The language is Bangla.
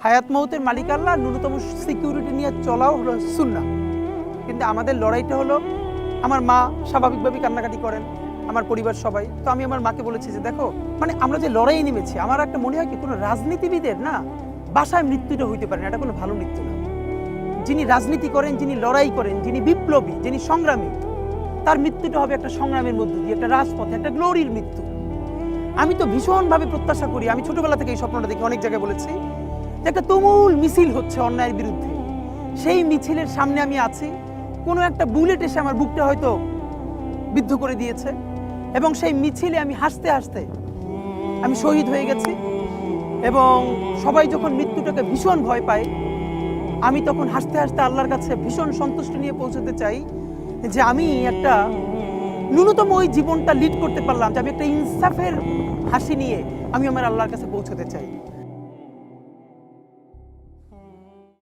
হায়াত মৌতের মালিক আল্লাহ, ন্যূনতম সিকিউরিটি নিয়ে চলাও হলো সুন্নাহ। কিন্তু আমাদের লড়াইটা হলো, আমার মা স্বাভাবিকভাবেই কান্নাকাটি করেন, আমার পরিবার সবাই। তো আমি আমার মাকে বলেছি যে দেখো, মানে আমরা যে লড়াই নেমেছি, আমার একটা মনে হয় কি, কোনো রাজনীতিবিদের না বাসায় মৃত্যুটা হইতে পারে না, এটা কোনো ভালো মৃত্যু না। যিনি রাজনীতি করেন, যিনি লড়াই করেন, যিনি বিপ্লবী, যিনি সংগ্রামী, তার মৃত্যুটা হবে একটা সংগ্রামের মধ্য দিয়ে, একটা রাজপথে, একটা গ্লোরির মৃত্যু। আমি তো ভীষণভাবে প্রত্যাশা করি, আমি ছোটবেলা থেকে এই স্বপ্নটা দেখি, অনেক জায়গায় বলেছি যে একটা তুমুল মিছিল হচ্ছে অন্যায়ের বিরুদ্ধে, সেই মিছিলের সামনে আমি আছি, কোনো একটা বুলেট এসে আমার বুকটা হয়তো বিদ্ধ করে দিয়েছে, এবং সেই মিছিলে আমি হাসতে হাসতে আমি শহীদ হয়ে গেছি। এবং সবাই যখন মৃত্যুটাকে ভীষণ ভয় পায়, আমি তখন হাসতে হাসতে আল্লাহর কাছে ভীষণ সন্তুষ্টি নিয়ে পৌঁছতে চাই যে আমি একটা ন্যূনতম ওই জীবনটা লিড করতে পারলাম, যে আমি একটা ইনসাফের হাসি নিয়ে আমি আমার আল্লাহর কাছে পৌঁছতে চাই।